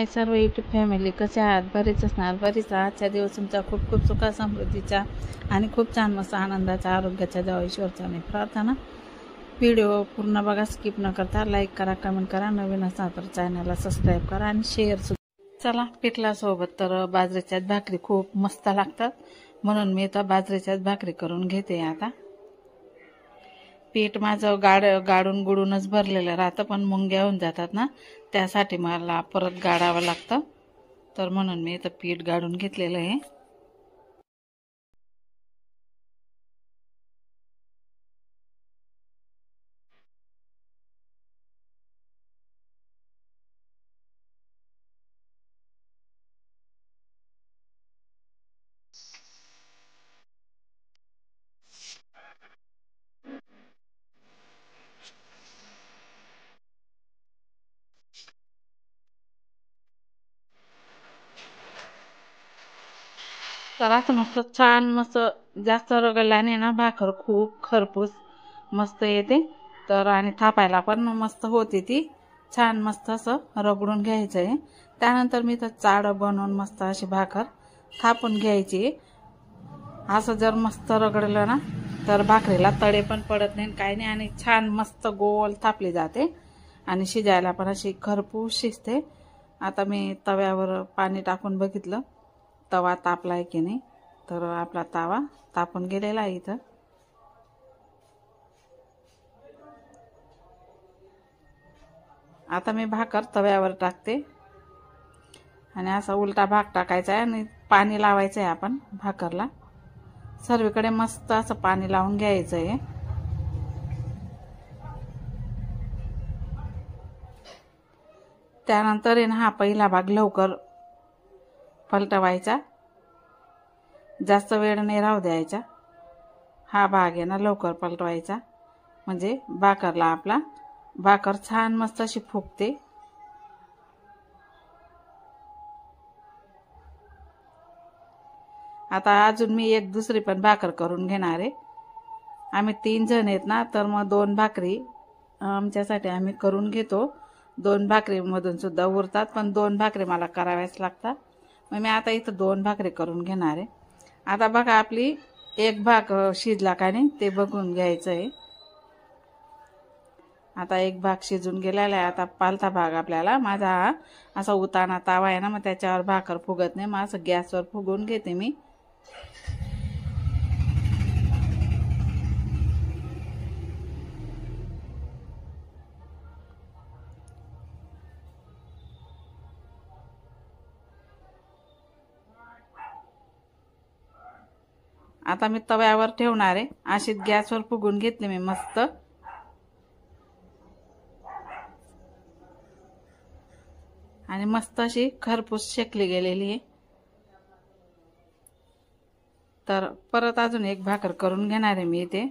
हाय सर्व YouTube family, कसे आहात? बरेच असणार. बरीच आजच्या दिवस तुमचा खूप खूप सुखा समृद्धीचा आणि खूप छान मस्त आनंदाच्या आरोग्याच्या जावं ईश्वरचा मी प्रार्थना. व्हिडिओ पूर्ण बघा, स्किप न करता लाईक करा, कमेंट करा, नवीन असाल तर चॅनलला सबस्क्राईब करा आणि शेअर सुद्धा. चला, पिठलासोबत तर बाजरीच्याच भाकरी खूप मस्त लागतात, म्हणून मी तर बाजरीच्याच भाकरी करून घेते. आता पीठ माझं गाडून गुडूनच भरलेलं राहतं, पण मुंग्या होऊन जातात ना, त्यासाठी मला परत गाडावं लागतं. तर म्हणून मी इथं पीठ गाडून घेतलेलं आहे. तर असं मस्त छान मस्त जास्त रगडल्याने ना भाकर खूप खरपूस मस्त येते. तर आणि थापायला पण मस्त होते ती छान. मस्त असं रगडून घ्यायचं आहे. त्यानंतर मी तर चाळ बनवून मस्त अशी भाकर थापून घ्यायची. असं जर मस्त रगडलं ना तर भाकरीला तडे पण पडत नाही, काही नाही, आणि छान मस्त गोल थापली जाते आणि शिजायला पण अशी खरपूस शिजते. आता मी तव्यावर पाणी टाकून बघितलं तवा तापलाय की नाही, तर आपला तवा तापून गेलेला आहे. इथं आता मी भाकर तव्यावर टाकते आणि असा उलटा भाग टाकायचा आहे आणि पाणी लावायचं आहे आपण भाकरला. सर्वीकडे मस्त असं पाणी लावून घ्यायचं आहे. त्यानंतर आहे ना, हा पहिला भाग लवकर पलटवायचा, जास्त वेळ नाही राहू द्यायचा. हा भाग आहे ना लवकर पलटवायचा, म्हणजे भाकरला आपला भाकर छान मस्त अशी फुगते. आता अजून मी एक दुसरी पण भाकर करून घेणार आहे. आम्ही 3 जण आहेत ना, तर मग 2 भाकरी आमच्यासाठी आम्ही करून घेतो. 2 भाकरीमधून सुद्धा उरतात, पण 2 भाकरी मला कराव्याच लागतात. मग मी आता इथं 2 भाकरी करून घेणार आहे. आता बघा आपली एक भाग शिजला का नाही ते बघून घ्यायचं आहे. आता एक भाग शिजून गेलेला आहे. आता पालथा भाग आपल्याला, माझा असा उताना तावा आहे ना, मग त्याच्यावर भाकर फुगत नाही, मग असं गॅसवर फुगवून घेते मी. आता मी तव्यावर ठेवणार आहे. अशीच गॅसवर फुगून घेतली मी मस्त. आणि मस्त अशी खरपूस शेकली गेलेली आहे. तर परत अजून एक भाकर करून घेणार आहे मी इथे.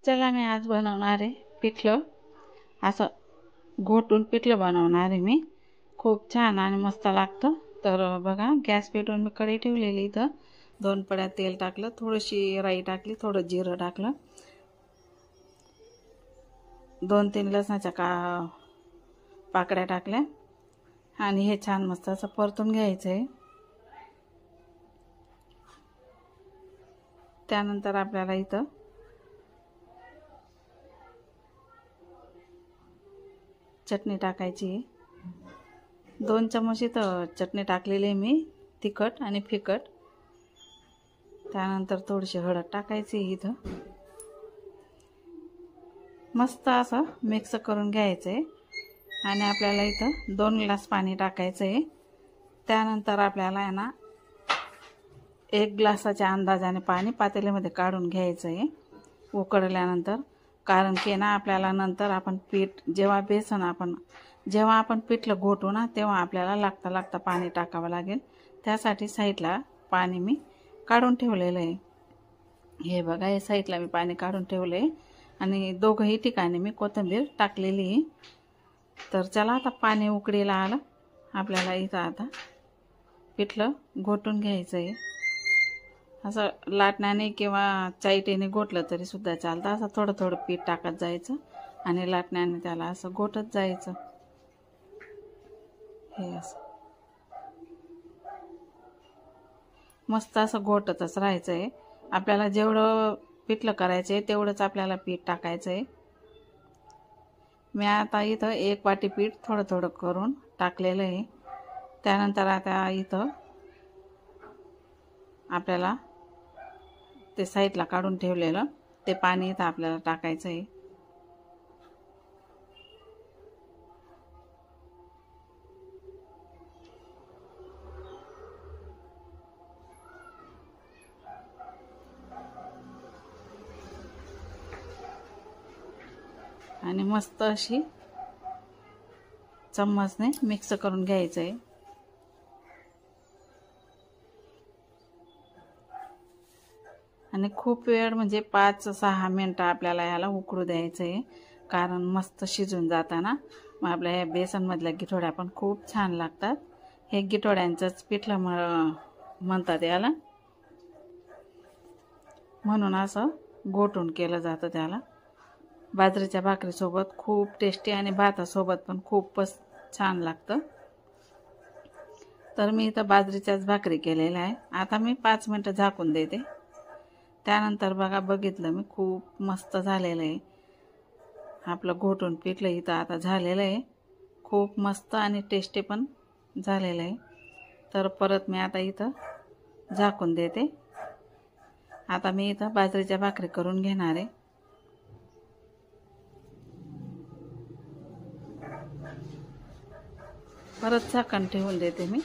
चला मी आज बनवणार आहे पिठलं, असं घोटून पिठलं बनवणार आहे मी. खूप छान आणि मस्त लागतं. तर बघा, गॅस पेटवून मी कढई ठेवलेली. इथं 2 पड्या तेल टाकलं, थोडीशी राई टाकली, थोडं जिरं टाकलं, 2-3 लसणाच्या पाकळ्या टाकल्या आणि हे छान मस्त असं परतून घ्यायचं आहे. त्यानंतर आपल्याला इथं चटणी टाकायची. 2 चमच इथं चटणी टाकलेली आहे मी, तिखट आणि फिकट. त्यानंतर थोडीशी हळद टाकायची इथं. मस्त असं मिक्स करून घ्यायचं आहे आणि आपल्याला इथं 2 ग्लास पाणी टाकायचं आहे. त्यानंतर आपल्याला आहे ना 1 ग्लासाच्या अंदाजाने पाणी पातेल्यामध्ये काढून घ्यायचं आहे उकळल्यानंतर. कारण की ना आपल्याला नंतर आपण पीठ जेव्हा आपण पिठलं घोटू ना, तेव्हा आपल्याला लागता पाणी टाकावं लागेल. त्यासाठी साईडला पाणी मी काढून ठेवलेलं आहे. हे बघा, हे साईडला मी पाणी काढून ठेवलं आहे आणि दोघंही ठिकाणी मी कोथिंबीर टाकलेली आहे. तर चला आता पाणी उकळीला आलं. आपल्याला इथं आता पिठलं घोटून घ्यायचं आहे. असं लाटण्याने किंवा चायटीने घोटलं तरी सुद्धा चालतं. असं थोडं थोडं पीठ टाकत जायचं आणि लाटण्याने त्याला असं घोटत जायचं. हे असं मस्त असं घोटतच राहायचं आहे. आपल्याला जेवढं पिठलं करायचं आहे तेवढंच आपल्याला पीठ टाकायचं आहे. मी आता इथं 1 वाटी पीठ थोडं थोडं करून टाकलेलं आहे. त्यानंतर आता इथं आपल्याला ते साईडला काढून ठेवलेलं ते पाणी इथं आपल्याला टाकायचं आहे. आणि मस्त अशी चम्मचने मिक्स करून घ्यायचं आहे. आणि खूप वेळ म्हणजे 5-6 मिनटं आपल्याला याला उकळू द्यायचं आहे. कारण मस्त शिजून जाताना मग आपल्या ह्या बेसनमधल्या गिठोड्या पण खूप छान लागतात. हे गिठोड्यांचंच पिठलं म्हणतात याला, म्हणून असं घोटून केलं जातं त्याला. बाजरीच्या भाकरीसोबत खूप टेस्टी आणि भातासोबत पण खूपच छान लागतं. तर मी इथं बाजरीच्याच भाकरी केलेल्या आहे. आता मी 5 मिनटं झाकून देते. त्यानंतर बघा, बघितलं मी, खूप मस्त झालेलं आहे आपलं घोटून पिठलं. इथं आता झालेलं आहे, खूप मस्त आणि टेस्टी पण झालेलं आहे. तर परत मी आता इथं झाकून देते. आता मी इथं बाजरीच्या भाकरी करून घेणार आहे. परत झाकण ठेवून देते मी.